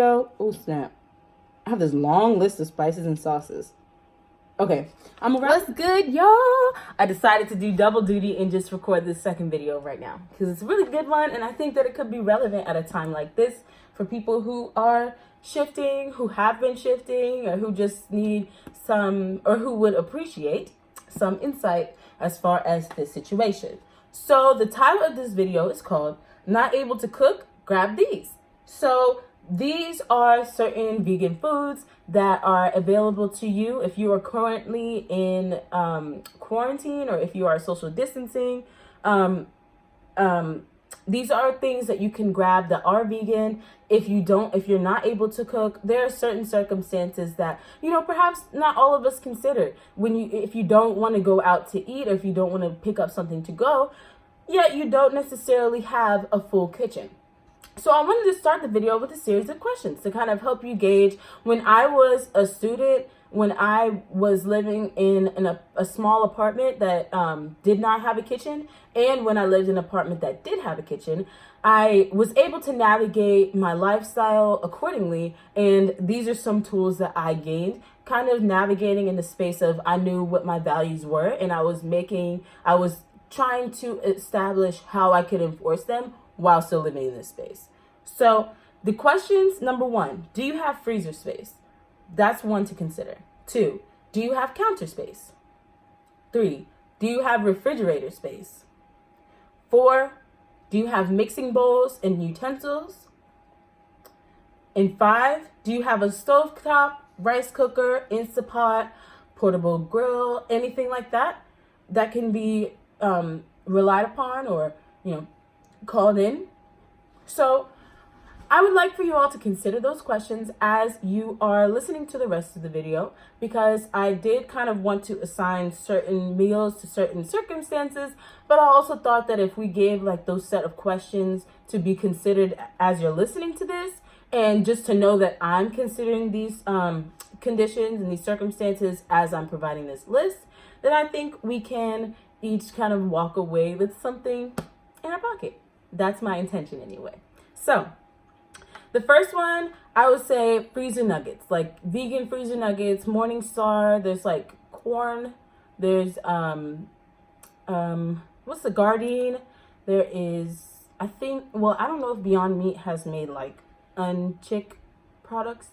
yo. Oh, snap. I have this long list of spices and sauces. Okay, what's good, y'all? I decided to do double duty and just record this second video right now because it's a really good one, and I think that it could be relevant at a time like this for people who are shifting, who have been shifting, or who just need some, or who would appreciate some insight as far as this situation. So the title of this video is called Not Able to Cook? Grab These. So these are certain vegan foods that are available to you if you are currently in quarantine or if you are social distancing. These are things that you can grab that are vegan. If you're not able to cook, there are certain circumstances that, perhaps not all of us consider. If you don't want to go out to eat, or if you don't want to pick up something to go, yet you don't necessarily have a full kitchen. So I wanted to start the video with a series of questions to kind of help you gauge. When I was a student, when I was living in a small apartment that did not have a kitchen, and when I lived in an apartment that did have a kitchen, I was able to navigate my lifestyle accordingly. And these are some tools that I gained, kind of navigating in the space of I knew what my values were, and I was trying to establish how I could enforce them while still living in this space. So the questions, number 1, do you have freezer space? That's one to consider. 2, do you have counter space? 3, do you have refrigerator space? 4, do you have mixing bowls and utensils? And 5, do you have a stovetop, rice cooker, Instapot, portable grill, anything like that that can be relied upon or, called in? So I would like for you all to consider those questions as you are listening to the rest of the video, because I did kind of want to assign certain meals to certain circumstances, but I also thought that if we gave like those set of questions to be considered as you're listening to this, and just to know that I'm considering these conditions and these circumstances as I'm providing this list, then I think we can each kind of walk away with something in our pocket. That's my intention anyway. So the first one, I would say freezer nuggets, like vegan freezer nuggets, Morningstar. There's like corn. There's what's the Gardein? There is, I don't know if Beyond Meat has made like unchick products.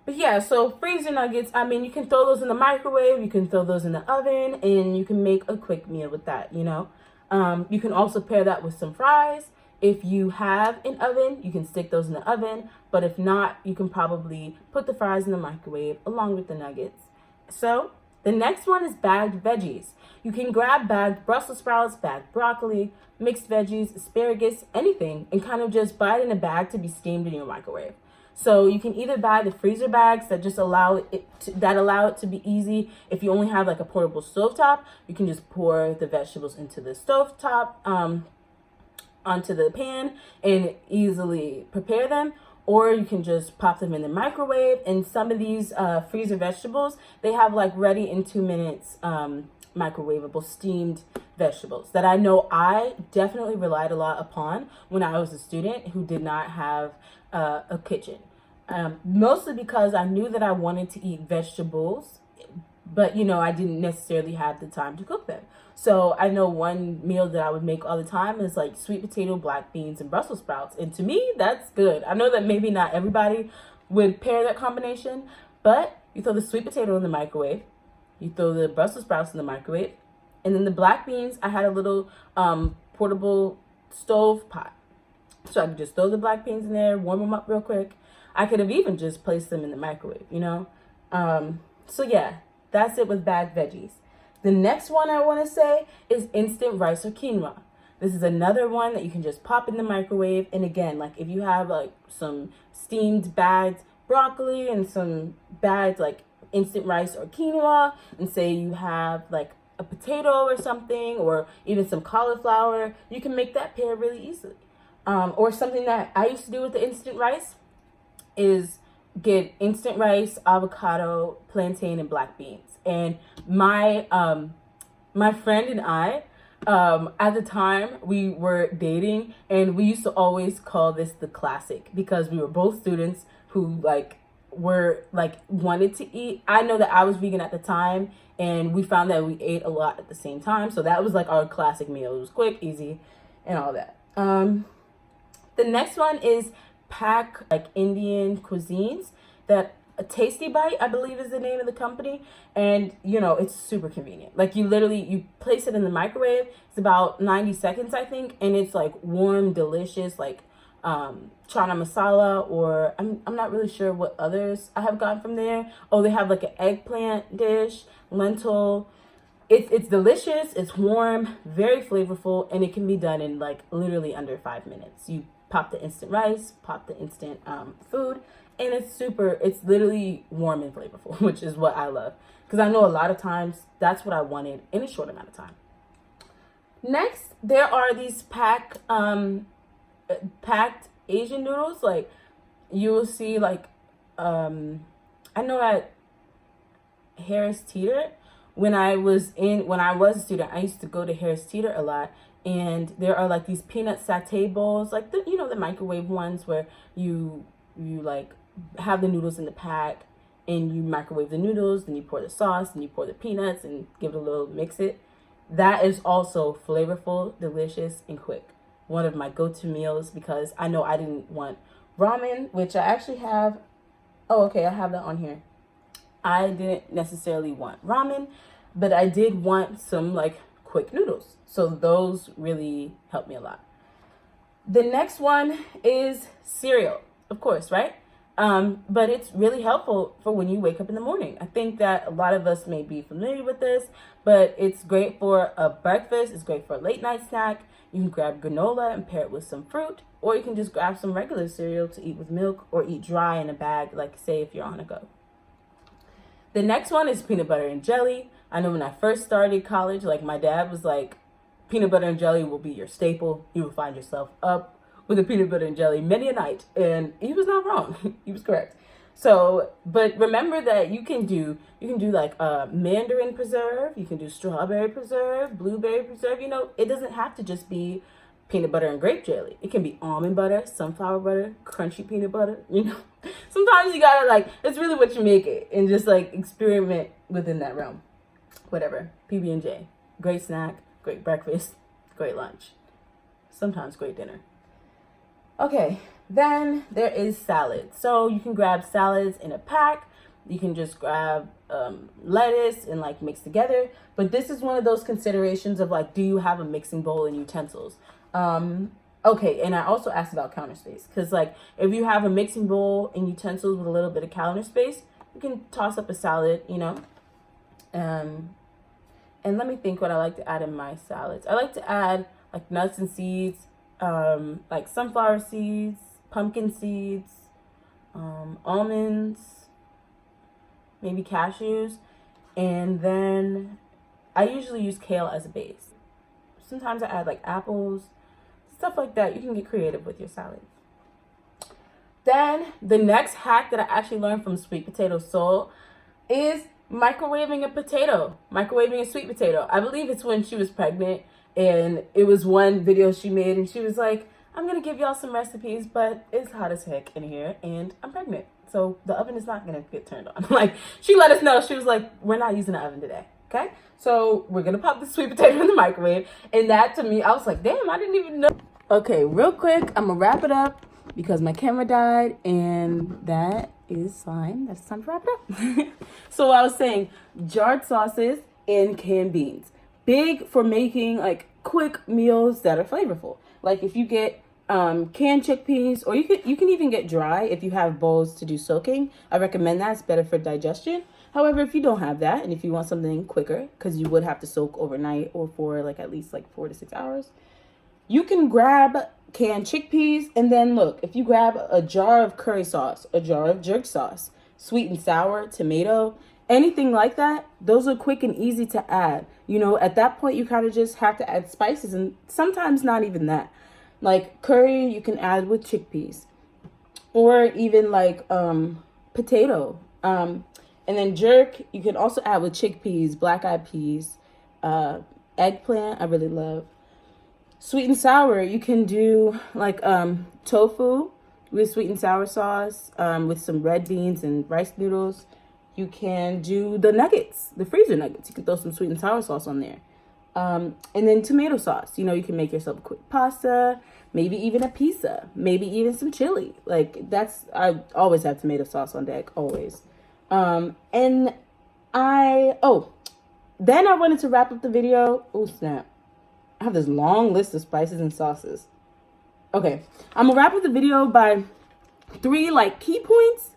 But yeah, so freezer nuggets, you can throw those in the microwave, you can throw those in the oven, and you can make a quick meal with that, You can also pair that with some fries. If you have an oven, you can stick those in the oven. But if not, you can probably put the fries in the microwave along with the nuggets. So the next one is bagged veggies. You can grab bagged Brussels sprouts, bagged broccoli, mixed veggies, asparagus, anything, and kind of just buy it in a bag to be steamed in your microwave. So you can either buy the freezer bags that just allow it to be easy. If you only have like a portable stovetop, you can just pour the vegetables into the stovetop, onto the pan, and easily prepare them. Or you can just pop them in the microwave. And some of these freezer vegetables, they have like ready in 2 minutes microwavable steamed vegetables that I know I definitely relied a lot upon when I was a student who did not have a kitchen. Mostly because I knew that I wanted to eat vegetables, but I didn't necessarily have the time to cook them. So I know one meal that I would make all the time is like sweet potato, black beans, and Brussels sprouts. And to me, that's good. I know that maybe not everybody would pair that combination, but you throw the sweet potato in the microwave, you throw the Brussels sprouts in the microwave, and then the black beans, I had a little portable stove pot. So I could just throw the black beans in there, warm them up real quick. I could have even just placed them in the microwave, So yeah, that's it with bagged veggies. The next one I want to say is instant rice or quinoa. This is another one that you can just pop in the microwave. And again, like if you have like some steamed bagged broccoli and some bagged like instant rice or quinoa, and say you have like a potato or something, or even some cauliflower, you can make that pair really easily. Or something that I used to do with the instant rice is get instant rice, avocado, plantain, and black beans. And my friend and I At the time we were dating, and we used to always call this the classic because we were both students who like were like wanted to eat. I know that I was vegan at the time, and we found that we ate a lot at the same time, so that was like our classic meal. It was quick, easy, and all that. The next one is pack like Indian cuisines that a Tasty Bite, I believe, is the name of the company. And you know, it's super convenient. Like you literally you place it in the microwave. It's about 90 seconds, I think, and it's like warm, delicious, like chana masala, or I'm not really sure what others I have gotten from there. Oh, they have like an eggplant dish, lentil. It's delicious, it's warm, very flavorful, and it can be done in like literally under 5 minutes. You pop the instant rice, pop the instant food, and it's literally warm and flavorful, which is what I love. Because I know a lot of times that's what I wanted in a short amount of time. Next, there are these packed Asian noodles. Like you will see like I know at Harris Teeter, when I was a student, I used to go to Harris Teeter a lot, and there are like these peanut satay bowls, like the microwave ones where you like have the noodles in the pack, and you microwave the noodles, then you pour the sauce, and you pour the peanuts, and give it a little mix it. That is also flavorful, delicious, and quick. One of my go-to meals, because I know I didn't want ramen, which I actually have. Oh, okay, I have that on here. I didn't necessarily want ramen, but I did want some like quick noodles. So those really helped me a lot. The next one is cereal, of course, right? But it's really helpful for when you wake up in the morning. I think that a lot of us may be familiar with this, but it's great for a breakfast. It's great for a late night snack. You can grab granola and pair it with some fruit, or you can just grab some regular cereal to eat with milk or eat dry in a bag, like say if you're on a go. The next one is peanut butter and jelly. I know when I first started college, like my dad was like, peanut butter and jelly will be your staple. You will find yourself up with a peanut butter and jelly many a night. And he was not wrong. He was correct. So, but remember that you can do like mandarin preserve, you can do strawberry preserve, blueberry preserve. You know, it doesn't have to just be peanut butter and grape jelly. It can be almond butter, sunflower butter, crunchy peanut butter, you know. Sometimes you gotta like, it's really what you make it, and just like experiment within that realm. Whatever. PB&J. Great snack, great breakfast, great lunch. Sometimes great dinner. Okay, then there is salad. So you can grab salads in a pack. You can just grab lettuce and like mix together. But this is one of those considerations of like, do you have a mixing bowl and utensils? Okay, and I also asked about counter space, because like if you have a mixing bowl and utensils with a little bit of counter space, you can toss up a salad, you know. And let me think what I like to add in my salads. I like to add like nuts and seeds, like sunflower seeds, pumpkin seeds, almonds, maybe cashews, and then I usually use kale as a base. Sometimes I add like apples, stuff like that. You can get creative with your salads. Then the next hack that I actually learned from Sweet Potato Soul is microwaving a sweet potato. I believe it's when she was pregnant, and it was one video she made, and she was like, I'm gonna give y'all some recipes, but it's hot as heck in here and I'm pregnant, so the oven is not gonna get turned on. Like, she let us know. She was like, we're not using the oven today, okay? So we're gonna pop the sweet potato in the microwave. And that, to me, I was like, damn, I didn't even know. Okay, real quick, I'm gonna wrap it up because my camera died, and that is fine. That's time to wrap it up. So I was saying, jarred sauces and canned beans. Big for making like quick meals that are flavorful. Like if you get canned chickpeas, or you can even get dry if you have bowls to do soaking. I recommend that. It's better for digestion. However, if you don't have that, and if you want something quicker, because you would have to soak overnight or for like at least like 4 to 6 hours, you can grab canned chickpeas. And then look, if you grab a jar of curry sauce, a jar of jerk sauce, sweet and sour, tomato, anything like that, those are quick and easy to add. You know, at that point, you kind of just have to add spices, and sometimes not even that. Like curry, you can add with chickpeas, or even like potato. And then jerk, you can also add with chickpeas, black eyed peas, eggplant, I really love. Sweet and sour, you can do like tofu with sweet and sour sauce, with some red beans and rice noodles. You can do the nuggets, the freezer nuggets. You can throw some sweet and sour sauce on there. And then tomato sauce. You know, you can make yourself a quick pasta, maybe even a pizza, maybe even some chili. Like I always have tomato sauce on deck, always. Then I wanted to wrap up the video. Oh, snap. I have this long list of spices and sauces. Okay, I'm gonna wrap up the video by 3 like key points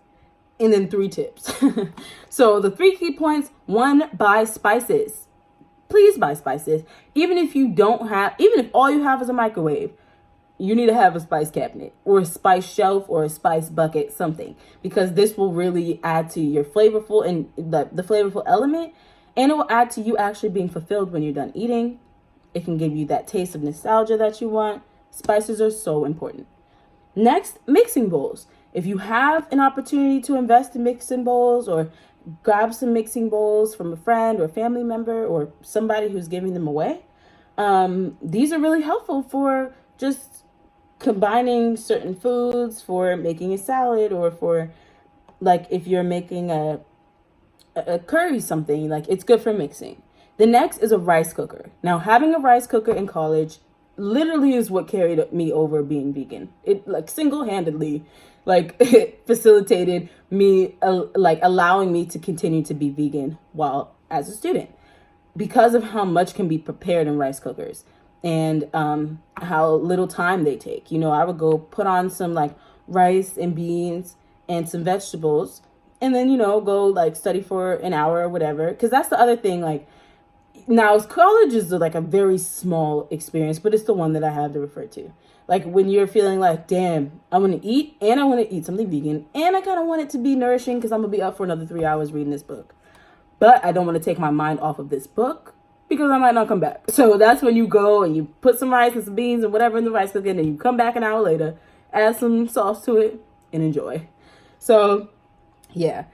and then 3 tips. So the 3 key points: 1, buy spices. Please buy spices. Even if all you have is a microwave, you need to have a spice cabinet or a spice shelf or a spice bucket, something, because this will really add to your flavorful and the flavorful element, and it will add to you actually being fulfilled when you're done eating. It can give you that taste of nostalgia that you want. Spices are so important. Next, mixing bowls. If you have an opportunity to invest in mixing bowls or grab some mixing bowls from a friend or family member or somebody who's giving them away, these are really helpful for just combining certain foods, for making a salad, or for like if you're making a curry something, like it's good for mixing. The next is a rice cooker. Now, having a rice cooker in college literally is what carried me over being vegan. It like single-handedly like facilitated me like allowing me to continue to be vegan while as a student, because of how much can be prepared in rice cookers and how little time they take. You know, I would go put on some like rice and beans and some vegetables, and then, you know, go like study for an hour or whatever. Because that's the other thing, like, now college is like a very small experience, but it's the one that I have to refer to. Like when you're feeling like, damn, I want to eat, and I want to eat something vegan, and I kind of want it to be nourishing because I'm going to be up for another 3 hours reading this book. But I don't want to take my mind off of this book because I might not come back. So that's when you go and you put some rice and some beans and whatever in the rice cooker, and then you come back an hour later, add some sauce to it, and enjoy. So, yeah.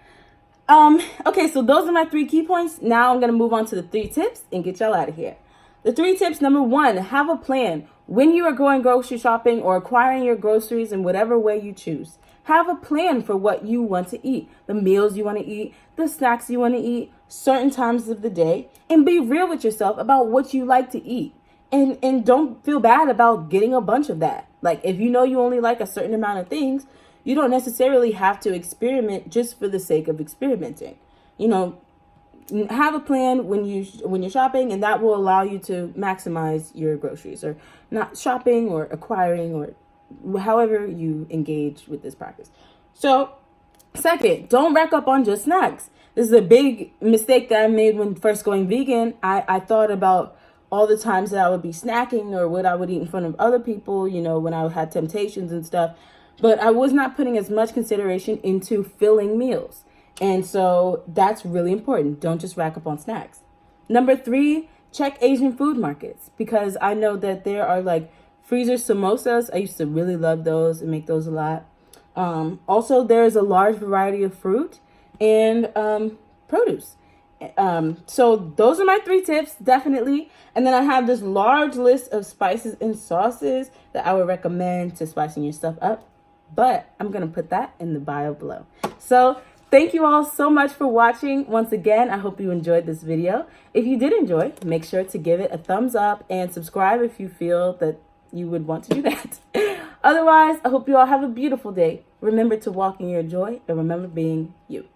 Okay, so those are my 3 key points. Now I'm going to move on to the 3 tips and get y'all out of here. The 3 tips: number 1, have a plan. When you are going grocery shopping or acquiring your groceries in whatever way you choose, have a plan for what you want to eat, the meals you want to eat, the snacks you want to eat, certain times of the day, and be real with yourself about what you like to eat. And don't feel bad about getting a bunch of that. Like, if you know you only like a certain amount of things, you don't necessarily have to experiment just for the sake of experimenting. You know, have a plan when you're shopping, and that will allow you to maximize your groceries, or not shopping or acquiring, or however you engage with this practice. So, second, don't rack up on just snacks. This is a big mistake that I made when first going vegan. I thought about all the times that I would be snacking or what I would eat in front of other people, you know, when I had temptations and stuff. But I was not putting as much consideration into filling meals. And so that's really important. Don't just rack up on snacks. Number 3, check Asian food markets, because I know that there are like freezer samosas. I used to really love those and make those a lot. Also, there's a large variety of fruit and produce. So those are my 3 tips, definitely. And then I have this large list of spices and sauces that I would recommend to spicing your stuff up. But I'm going to put that in the bio below. So thank you all so much for watching. Once again, I hope you enjoyed this video. If you did enjoy, make sure to give it a thumbs up and subscribe if you feel that you would want to do that. Otherwise, I hope you all have a beautiful day. Remember to walk in your joy and remember being you.